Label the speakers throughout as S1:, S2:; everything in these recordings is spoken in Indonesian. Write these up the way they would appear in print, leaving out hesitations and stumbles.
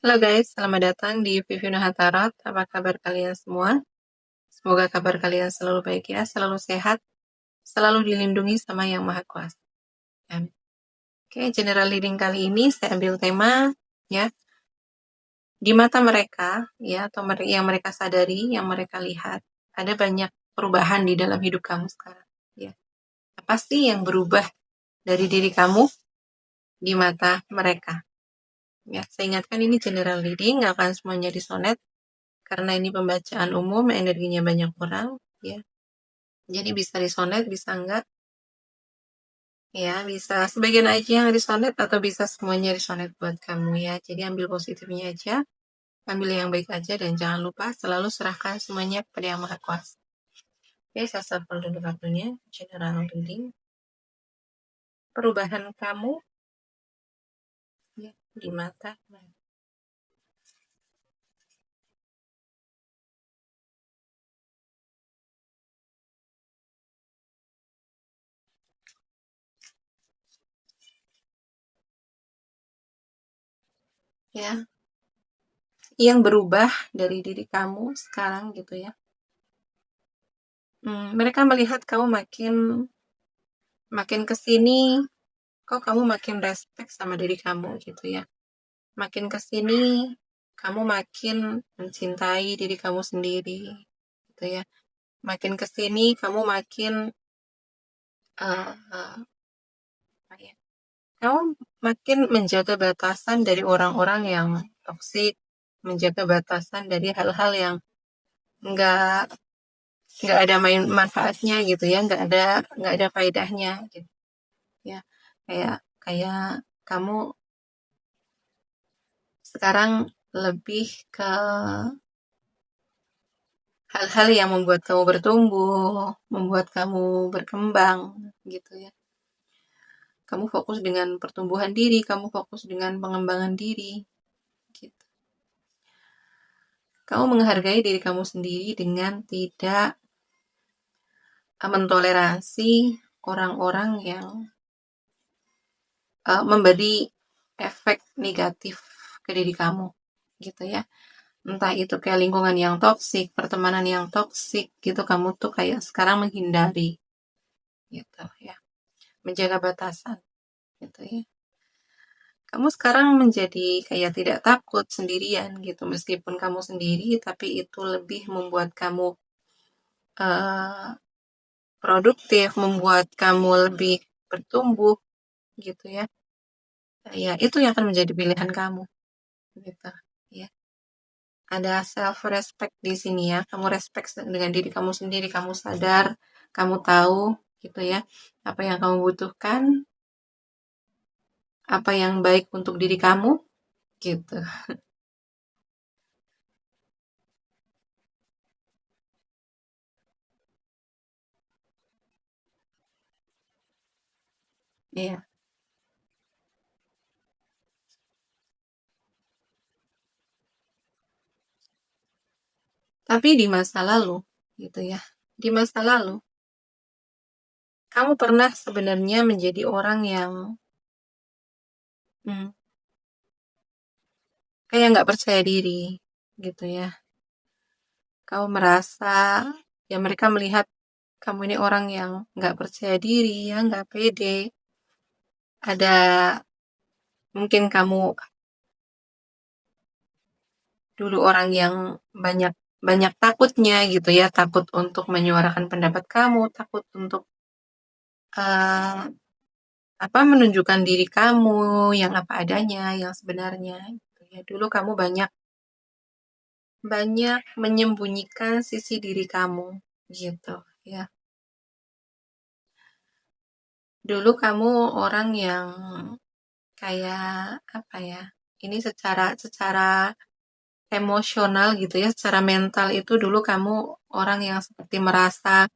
S1: Halo guys, selamat datang di Vivino Hatarot. Apa kabar kalian semua? Semoga kabar kalian selalu baik ya, selalu sehat, selalu dilindungi sama Yang Maha Kuasa. Amin. Oke, general reading kali ini saya ambil tema ya, di mata mereka ya, atau yang mereka sadari, yang mereka lihat, ada banyak perubahan di dalam hidup kamu sekarang. Ya, apa sih yang berubah dari diri kamu di mata mereka? Ya, saya ingatkan ini general reading, nggak akan semuanya disonet. Karena ini pembacaan umum, energinya banyak orang, ya. Jadi bisa disonet, bisa enggak. Ya, bisa sebagian aja yang disonet atau bisa semuanya disonet buat kamu ya. Jadi ambil positifnya aja, ambil yang baik aja, dan jangan lupa selalu serahkan semuanya kepada Yang Maha Kuasa. Oke, saya shuffle dulu kartunya, general reading. Perubahan kamu ya, di mata. Ya, yang berubah dari diri kamu sekarang gitu ya. Mereka melihat kamu makin kesini, kok kamu makin respect sama diri kamu gitu ya. Makin kesini, kamu makin mencintai diri kamu sendiri gitu ya. Makin kesini, kamu makin apa ya, kamu makin menjaga batasan dari orang-orang yang toksik, menjaga batasan dari hal-hal yang nggak nggak ada manfaatnya gitu ya, nggak ada faedahnya gitu ya. Kayak kayak kamu sekarang lebih ke hal-hal yang membuat kamu bertumbuh, membuat kamu berkembang gitu ya. Kamu fokus dengan pertumbuhan diri, kamu fokus dengan pengembangan diri gitu. Kamu menghargai diri kamu sendiri dengan tidak mentoleransi orang-orang yang memberi efek negatif ke diri kamu gitu ya. Entah itu kayak lingkungan yang toksik, pertemanan yang toksik gitu, kamu tuh kayak sekarang menghindari gitu ya. Menjaga batasan gitu ya. Kamu sekarang menjadi kayak tidak takut sendirian gitu, meskipun kamu sendiri, tapi itu lebih membuat kamu produktif, membuat kamu lebih bertumbuh gitu ya. Ya, itu yang akan menjadi pilihan kamu gitu ya. Ada self respect di sini ya. Kamu respect dengan diri kamu sendiri, kamu sadar, kamu tahu gitu ya, apa yang kamu butuhkan, apa yang baik untuk diri kamu gitu. Iya. Tapi di masa lalu gitu ya. Di masa lalu kamu pernah sebenarnya menjadi orang yang hmm, kayak nggak percaya diri gitu ya. Kamu merasa ya mereka melihat kamu ini orang yang nggak percaya diri ya, nggak pede. Ada mungkin kamu dulu orang yang banyak banyak takutnya gitu ya, takut untuk menyuarakan pendapat kamu, takut untuk uh, menunjukkan diri kamu yang apa adanya, yang sebenarnya gitu ya. Dulu kamu banyak banyak menyembunyikan sisi diri kamu gitu ya. Dulu kamu orang yang kayak apa ya? Ini secara secara emosional gitu ya, secara mental itu dulu kamu orang yang seperti merasa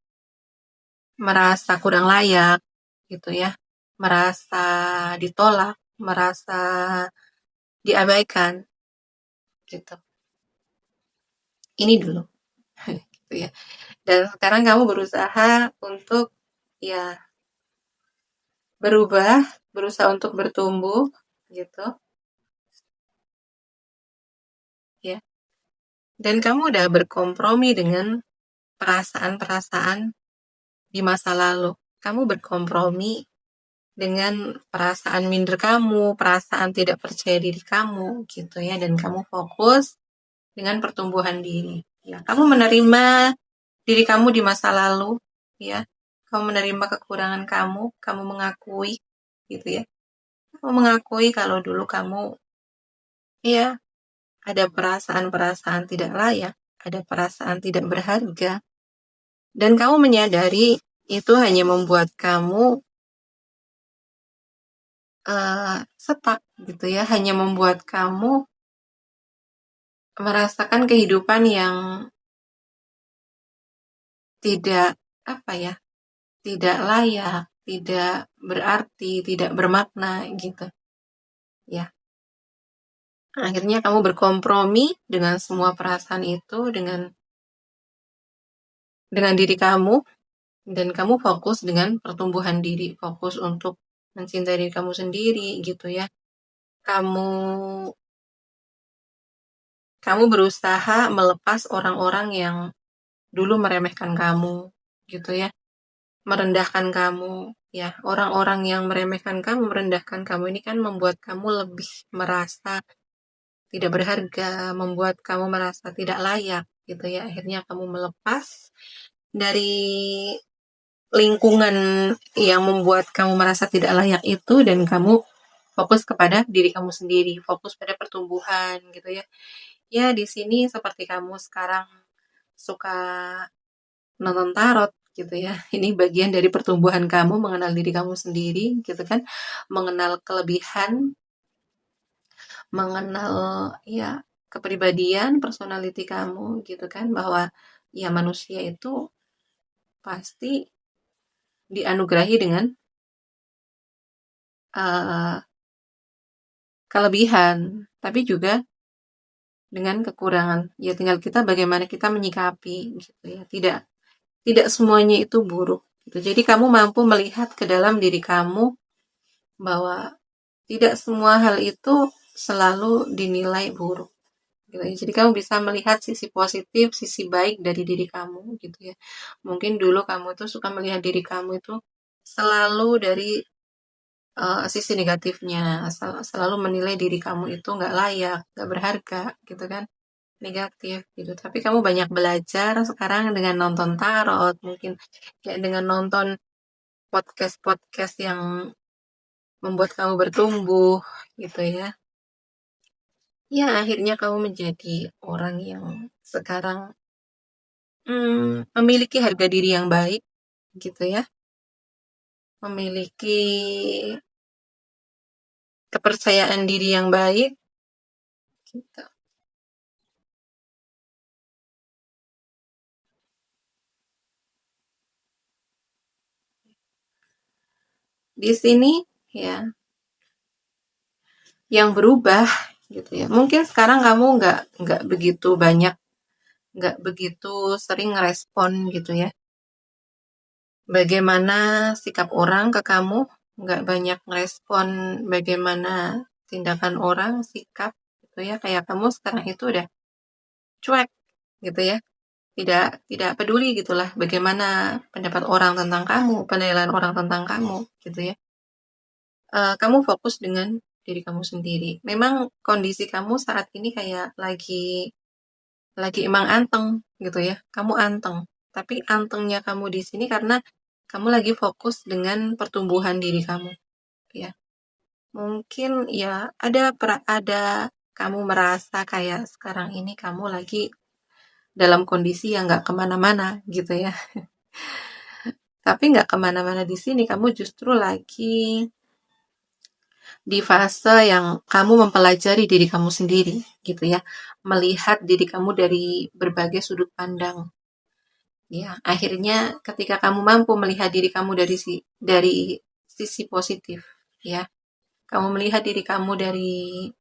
S1: merasa kurang layak gitu ya. Merasa ditolak, merasa diabaikan gitu. Ini dulu gitu ya. Dan sekarang kamu berusaha untuk ya berubah, berusaha untuk bertumbuh gitu. Dan kamu udah berkompromi dengan perasaan-perasaan di masa lalu. Kamu berkompromi dengan perasaan minder kamu, perasaan tidak percaya diri kamu, gitu ya. Dan kamu fokus dengan pertumbuhan diri. Ya, kamu menerima diri kamu di masa lalu, ya. Kamu menerima kekurangan kamu mengakui, gitu ya. Kamu mengakui kalau dulu kamu, ya, ada perasaan-perasaan tidak layak, ada perasaan tidak berharga, dan kamu menyadari itu hanya membuat kamu stuck, gitu ya, hanya membuat kamu merasakan kehidupan yang tidak tidak layak, tidak berarti, tidak bermakna, gitu ya. Akhirnya kamu berkompromi dengan semua perasaan itu, dengan diri kamu, dan kamu fokus dengan pertumbuhan diri, fokus untuk mencintai diri kamu sendiri, gitu ya. Kamu berusaha melepas orang-orang yang dulu meremehkan kamu, gitu ya, merendahkan kamu, ya. Orang-orang yang meremehkan kamu, merendahkan kamu ini kan membuat kamu lebih merasa tidak berharga, membuat kamu merasa tidak layak, gitu ya. Akhirnya kamu melepas dari lingkungan yang membuat kamu merasa tidak layak itu, dan kamu fokus kepada diri kamu sendiri, fokus pada pertumbuhan, gitu ya. Ya, di sini seperti kamu sekarang suka nonton tarot, gitu ya. Ini bagian dari pertumbuhan kamu, mengenal diri kamu sendiri, gitu kan. Mengenal kelebihan, mengenal, ya, kepribadian, personality kamu, gitu kan. Bahwa ya manusia itu pasti dianugerahi dengan kelebihan, tapi juga dengan kekurangan. Ya tinggal kita bagaimana kita menyikapi, gitu ya. Tidak semuanya itu buruk, gitu. Jadi kamu mampu melihat ke dalam diri kamu bahwa tidak semua hal itu selalu dinilai buruk, gitu. Jadi kamu bisa melihat sisi positif, sisi baik dari diri kamu, gitu ya. Mungkin dulu kamu tuh suka melihat diri kamu itu selalu dari sisi negatifnya, selalu menilai diri kamu itu nggak layak, nggak berharga, gitu kan, negatif, gitu. Tapi kamu banyak belajar sekarang dengan nonton tarot, mungkin kayak dengan nonton podcast-podcast yang membuat kamu bertumbuh, gitu ya. Ya, akhirnya kamu menjadi orang yang sekarang memiliki harga diri yang baik, gitu ya. Memiliki kepercayaan diri yang baik, gitu. Di sini ya yang berubah, gitu ya. Mungkin sekarang kamu nggak begitu banyak, nggak begitu sering respon, gitu ya. Bagaimana sikap orang ke kamu, nggak banyak respon bagaimana tindakan orang, sikap, gitu ya. Kayak kamu sekarang itu udah cuek, gitu ya. Tidak peduli, gitulah, bagaimana pendapat orang tentang kamu, penilaian orang tentang kamu, gitu ya. Kamu fokus dengan diri kamu sendiri. Memang kondisi kamu saat ini kayak lagi emang anteng, gitu ya. Kamu anteng. Tapi antengnya kamu di sini karena kamu lagi fokus dengan pertumbuhan diri kamu, ya. Mungkin ya ada kamu merasa kayak sekarang ini kamu lagi dalam kondisi yang nggak kemana-mana, gitu ya. Tapi nggak kemana-mana di sini, kamu justru lagi di fase yang kamu mempelajari diri kamu sendiri, gitu ya. Melihat diri kamu dari berbagai sudut pandang. Ya, akhirnya ketika kamu mampu melihat diri kamu dari sisi positif, ya. Kamu melihat diri kamu dari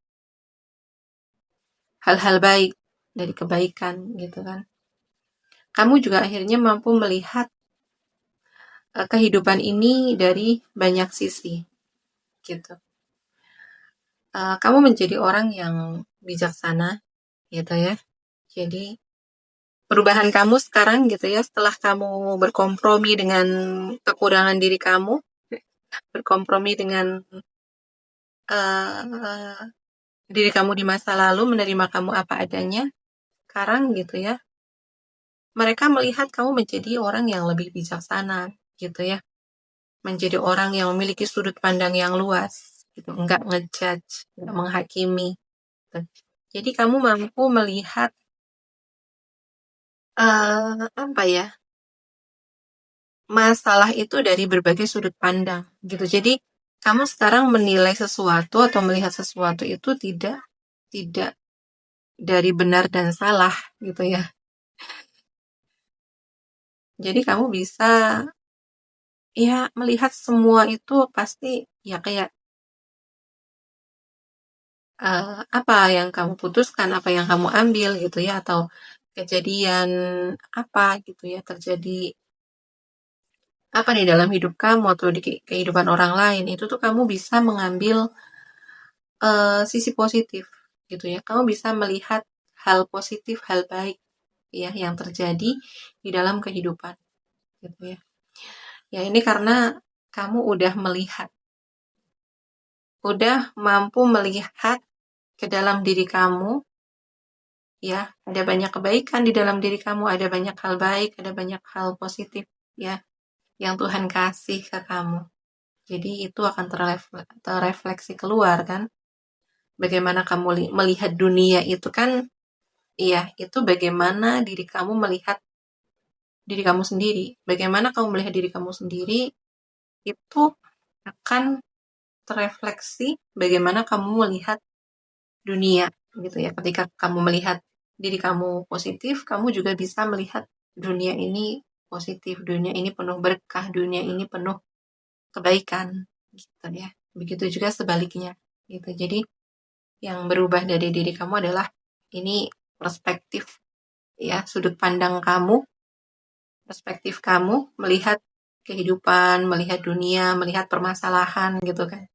S1: hal-hal baik, dari kebaikan, gitu kan. Kamu juga akhirnya mampu melihat kehidupan ini dari banyak sisi, gitu. Kamu menjadi orang yang bijaksana, gitu ya. Jadi perubahan kamu sekarang gitu ya, setelah kamu berkompromi dengan kekurangan diri kamu, berkompromi dengan uh, diri kamu di masa lalu, menerima kamu apa adanya, sekarang gitu ya, mereka melihat kamu menjadi orang yang lebih bijaksana gitu ya, menjadi orang yang memiliki sudut pandang yang luas gitu, enggak ngejudge, enggak menghakimi gitu. Jadi kamu mampu melihat apa ya, masalah itu dari berbagai sudut pandang gitu. Jadi kamu sekarang menilai sesuatu atau melihat sesuatu itu tidak dari benar dan salah gitu ya. Jadi kamu bisa ya melihat semua itu pasti ya kayak apa yang kamu putuskan, apa yang kamu ambil gitu ya, atau kejadian apa gitu ya terjadi apa nih dalam hidup kamu atau di kehidupan orang lain, itu tuh kamu bisa mengambil sisi positif gitu ya. Kamu bisa melihat hal positif, hal baik ya yang terjadi di dalam kehidupan gitu ya. Ya ini karena kamu udah mampu melihat ke dalam diri kamu ya, ada banyak kebaikan di dalam diri kamu, ada banyak hal baik, ada banyak hal positif ya yang Tuhan kasih ke kamu. Jadi itu akan terrefleksi keluar kan. Bagaimana kamu melihat dunia itu kan, iya, itu bagaimana diri kamu melihat diri kamu sendiri. Bagaimana kamu melihat diri kamu sendiri, itu akan terrefleksi bagaimana kamu melihat dunia, gitu ya. Ketika kamu melihat diri kamu positif, kamu juga bisa melihat dunia ini positif, dunia ini penuh berkah, dunia ini penuh kebaikan, gitu ya. Begitu juga sebaliknya, gitu. Jadi yang berubah dari diri kamu adalah ini perspektif, ya, sudut pandang kamu, perspektif kamu melihat kehidupan, melihat dunia, melihat permasalahan gitu kan.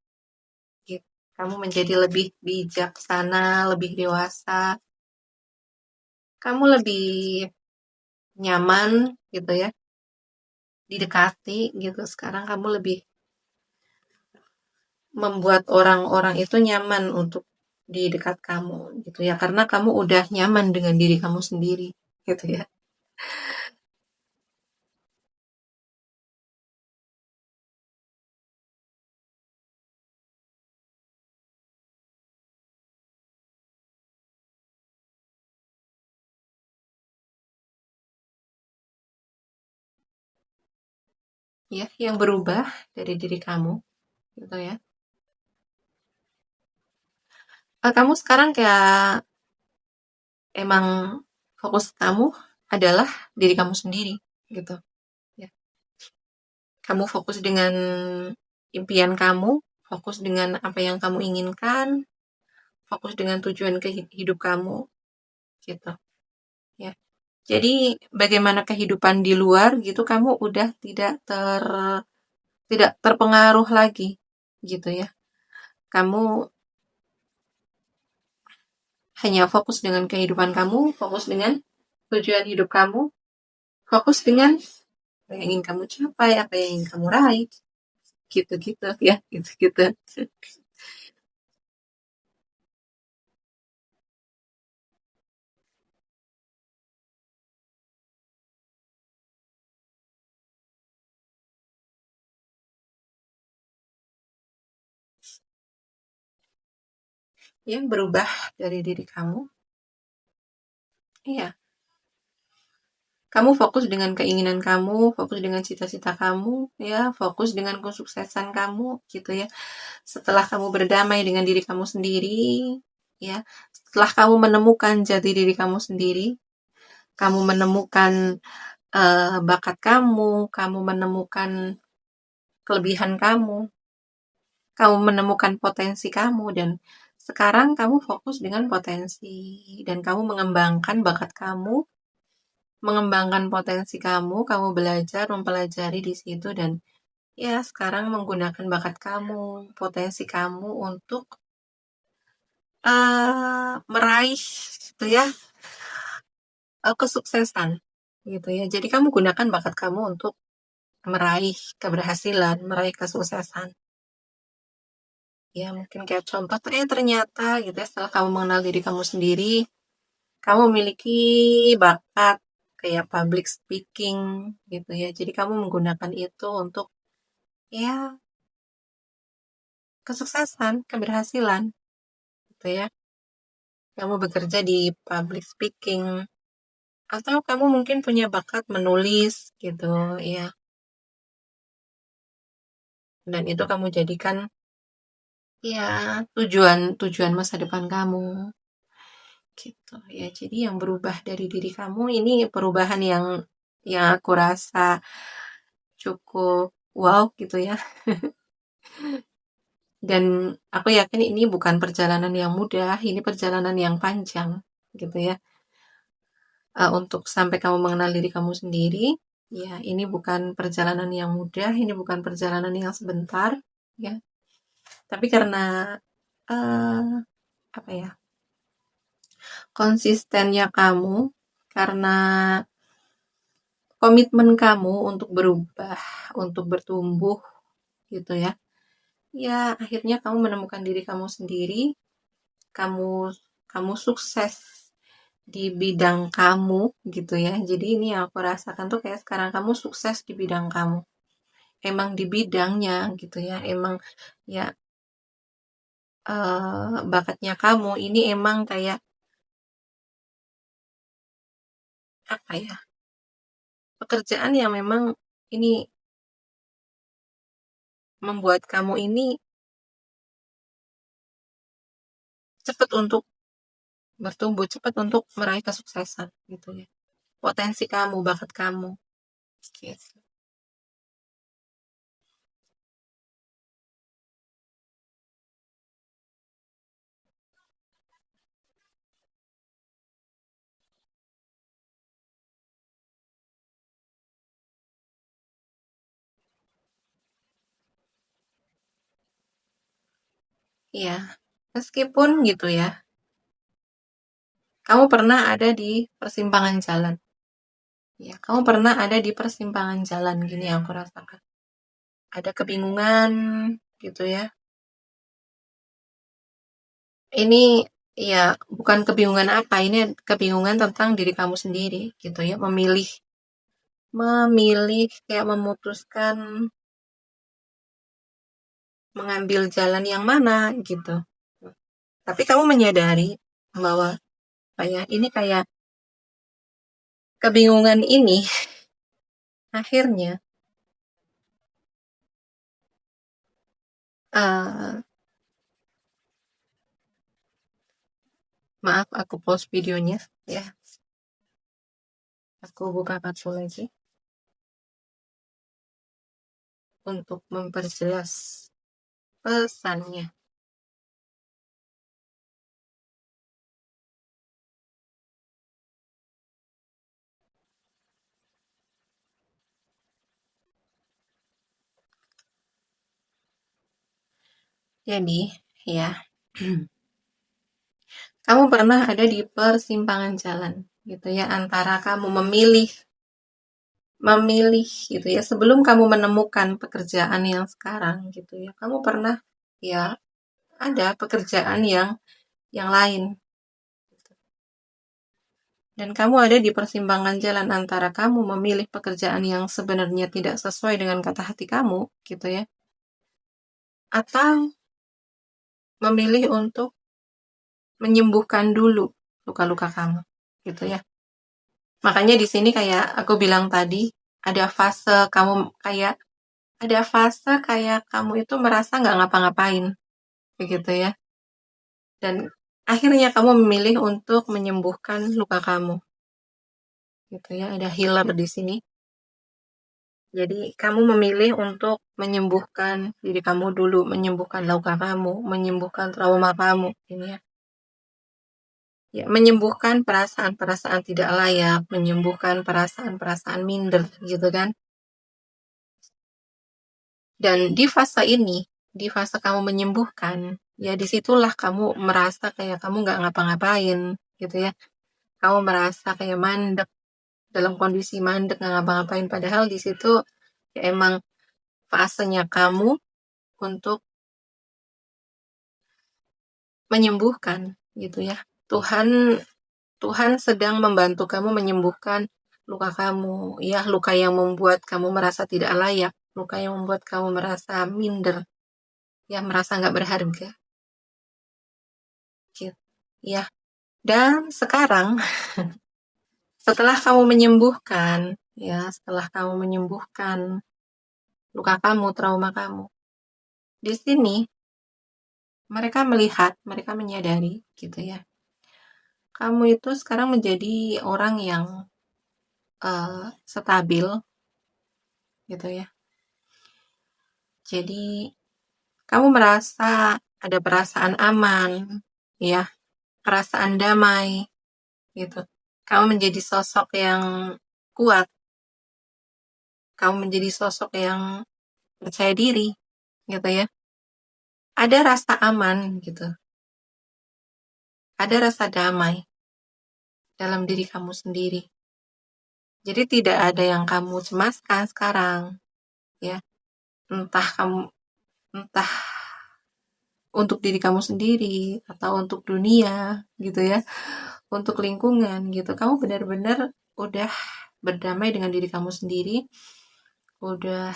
S1: Gitu. Kamu menjadi lebih bijaksana, lebih dewasa, kamu lebih nyaman gitu ya, didekati gitu. Sekarang kamu lebih membuat orang-orang itu nyaman untuk di dekat kamu gitu ya, karena kamu udah nyaman dengan diri kamu sendiri gitu ya. Ya, yang berubah dari diri kamu gitu ya. Kamu sekarang kayak emang fokus kamu adalah diri kamu sendiri gitu ya. Kamu fokus dengan impian kamu, fokus dengan apa yang kamu inginkan, fokus dengan tujuan hidup kamu gitu ya. Jadi bagaimana kehidupan di luar gitu, kamu udah tidak terpengaruh lagi gitu ya. Kamu hanya fokus dengan kehidupan kamu, fokus dengan tujuan hidup kamu, fokus dengan apa yang ingin kamu capai, apa yang ingin kamu raih, gitu-gitu ya, gitu-gitu. Yang berubah dari diri kamu, iya. Kamu fokus dengan keinginan kamu, fokus dengan cita-cita kamu, ya, fokus dengan kesuksesan kamu, gitu ya. Setelah kamu berdamai dengan diri kamu sendiri, ya, setelah kamu menemukan jati diri kamu sendiri, kamu menemukan bakat kamu menemukan kelebihan kamu menemukan potensi kamu, dan sekarang kamu fokus dengan potensi dan kamu mengembangkan bakat kamu, mengembangkan potensi kamu belajar, mempelajari di situ, dan ya sekarang menggunakan bakat kamu, potensi kamu untuk meraih gitu ya, kesuksesan gitu ya. Jadi kamu gunakan bakat kamu untuk meraih keberhasilan, meraih kesuksesan. Ya mungkin kayak contoh ternyata gitu ya, setelah kamu mengenal diri kamu sendiri, kamu memiliki bakat kayak public speaking gitu ya. Jadi kamu menggunakan itu untuk ya kesuksesan, keberhasilan gitu ya. Kamu bekerja di public speaking atau kamu mungkin punya bakat menulis gitu ya. Dan itu kamu jadikan ya tujuan masa depan kamu gitu ya. Jadi yang berubah dari diri kamu ini perubahan yang aku rasa cukup wow gitu ya. Dan aku yakin ini bukan perjalanan yang mudah, ini perjalanan yang panjang gitu ya. Untuk sampai kamu mengenal diri kamu sendiri, ya ini bukan perjalanan yang mudah, ini bukan perjalanan yang sebentar, ya. Tapi karena uh, apa ya, konsistennya kamu, karena komitmen kamu untuk berubah, untuk bertumbuh, gitu ya. Ya akhirnya kamu menemukan diri kamu sendiri, kamu kamu sukses di bidang kamu gitu ya. Jadi ini yang aku rasakan tuh kayak sekarang kamu sukses di bidang kamu. Emang di bidangnya gitu ya. Emang ya bakatnya kamu ini emang kayak apa ya? Pekerjaan yang memang ini membuat kamu ini cepat untuk bertumbuh, cepat untuk meraih kesuksesan gitu ya. Potensi kamu, bakat kamu. Gitu. Iya, meskipun gitu ya, kamu pernah ada di persimpangan jalan. Ya, kamu pernah ada di persimpangan jalan gini yang aku rasakan. Ada kebingungan gitu ya. Ini ya bukan kebingungan apa, ini kebingungan tentang diri kamu sendiri gitu ya. Memilih kayak memutuskan mengambil jalan yang mana gitu. Tapi kamu menyadari bahwa kayak ini kayak kebingungan ini akhirnya uh, maaf aku pause videonya ya. Aku buka kartu lagi untuk memperjelas pesannya. Jadi, ya, kamu pernah ada di persimpangan jalan, gitu ya, antara kamu memilih, gitu ya, sebelum kamu menemukan pekerjaan yang sekarang, gitu ya, kamu pernah, ya, ada pekerjaan yang lain, dan kamu ada di persimpangan jalan antara kamu memilih pekerjaan yang sebenarnya tidak sesuai dengan kata hati kamu, gitu ya, atau memilih untuk menyembuhkan dulu luka-luka kamu, gitu ya. Makanya di sini kayak aku bilang tadi, ada fase kamu kayak ada fase kayak kamu itu merasa nggak ngapa-ngapain, begitu ya. Dan akhirnya kamu memilih untuk menyembuhkan luka kamu, gitu ya. Ada healer di sini. Jadi kamu memilih untuk menyembuhkan diri kamu dulu, menyembuhkan luka kamu, menyembuhkan trauma kamu, ini ya. Ya, menyembuhkan perasaan-perasaan tidak layak, menyembuhkan perasaan-perasaan minder, gitu kan. Dan di fase kamu menyembuhkan, ya disitulah kamu merasa kayak kamu nggak ngapa-ngapain, gitu ya. kamu merasa kayak mandek, dalam kondisi mandek nggak ngapa-ngapain, padahal di situ ya emang fasenya kamu untuk menyembuhkan gitu ya. Tuhan Tuhan sedang membantu kamu menyembuhkan luka kamu, ya, luka yang membuat kamu merasa tidak layak, luka yang membuat kamu merasa minder, ya, merasa nggak berharga, gitu, ya. Dan sekarang, setelah kamu menyembuhkan, ya, setelah kamu menyembuhkan luka kamu, trauma kamu, di sini mereka melihat, mereka menyadari, gitu ya, kamu itu sekarang menjadi orang yang stabil, gitu ya. Jadi kamu merasa ada perasaan aman, ya, perasaan damai, gitu. Kamu menjadi sosok yang kuat, kamu menjadi sosok yang percaya diri, gitu ya. Ada rasa aman, gitu. Ada rasa damai dalam diri kamu sendiri. Jadi tidak ada yang kamu cemaskan sekarang, ya. Entah untuk diri kamu sendiri atau untuk dunia, gitu ya. Untuk lingkungan, gitu. Kamu benar-benar udah berdamai dengan diri kamu sendiri, udah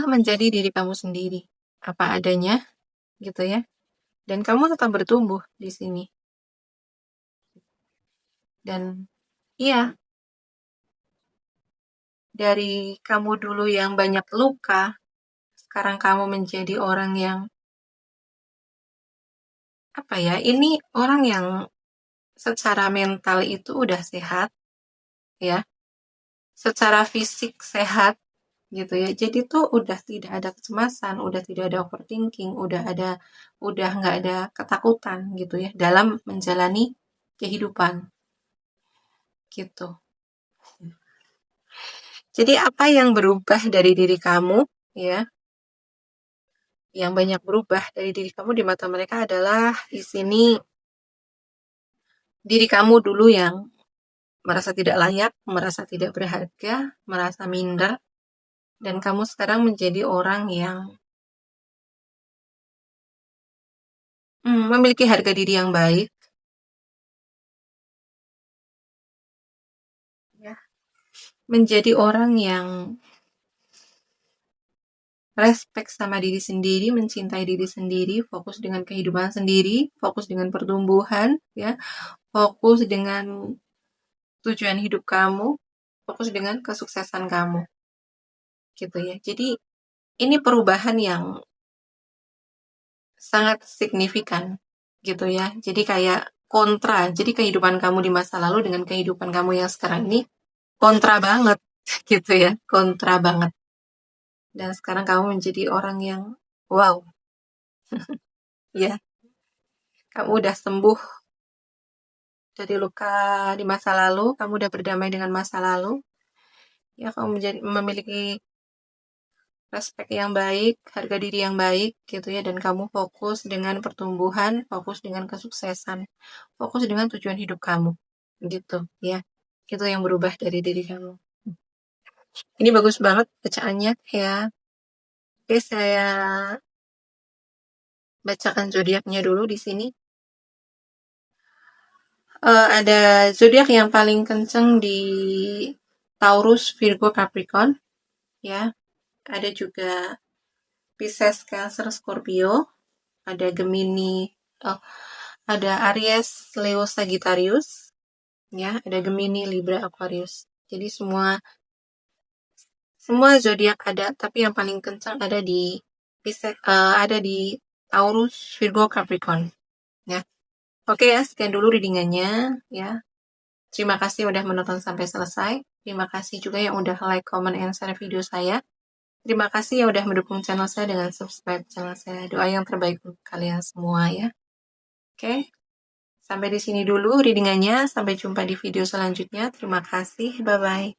S1: menjadi diri kamu sendiri apa adanya, gitu ya. Dan kamu tetap bertumbuh di sini. Dan iya, dari kamu dulu yang banyak luka, sekarang kamu menjadi orang yang ini orang yang secara mental itu udah sehat, ya. Secara fisik sehat, gitu ya. Jadi tuh udah tidak ada kecemasan, udah tidak ada overthinking, udah nggak ada ketakutan, gitu ya, dalam menjalani kehidupan, gitu. Jadi apa yang berubah dari diri kamu, ya, yang banyak berubah dari diri kamu di mata mereka adalah di sini diri kamu dulu yang merasa tidak layak, merasa tidak berharga, merasa minder, dan kamu sekarang menjadi orang yang memiliki harga diri yang baik, ya, menjadi orang yang respect sama diri sendiri, mencintai diri sendiri, fokus dengan kehidupan sendiri, fokus dengan pertumbuhan, ya, fokus dengan tujuan hidup kamu, fokus dengan kesuksesan kamu, gitu ya. Jadi ini perubahan yang sangat signifikan, gitu ya. Jadi kayak kontra. Jadi kehidupan kamu di masa lalu dengan kehidupan kamu yang sekarang ini kontra banget, gitu ya. Kontra banget. Dan sekarang kamu menjadi orang yang wow, ya. Kamu udah sembuh dari luka di masa lalu, kamu udah berdamai dengan masa lalu. Ya, kamu memiliki respect yang baik, harga diri yang baik, gitu ya, dan kamu fokus dengan pertumbuhan, fokus dengan kesuksesan, fokus dengan tujuan hidup kamu, gitu ya. Itu yang berubah dari diri kamu. Ini bagus banget bacaannya ya. Oke, saya bacakan zodiaknya dulu di sini. Ada zodiak yang paling kenceng di Taurus, Virgo, Capricorn, ya. Ada juga Pisces, Cancer, Scorpio, ada Gemini, ada Aries, Leo, Sagittarius, ya, ada Gemini, Libra, Aquarius. Jadi semua zodiak ada, tapi yang paling kencang ada di Pisces, ada di Taurus, Virgo, Capricorn, ya. Oke ya, sekian dulu readingannya, ya. Terima kasih udah menonton sampai selesai. Terima kasih juga yang udah like, comment, and share video saya. Terima kasih yang udah mendukung channel saya dengan subscribe channel saya. Doa yang terbaik untuk kalian semua ya. Oke, sampai di sini dulu readingannya. Sampai jumpa di video selanjutnya. Terima kasih, bye-bye.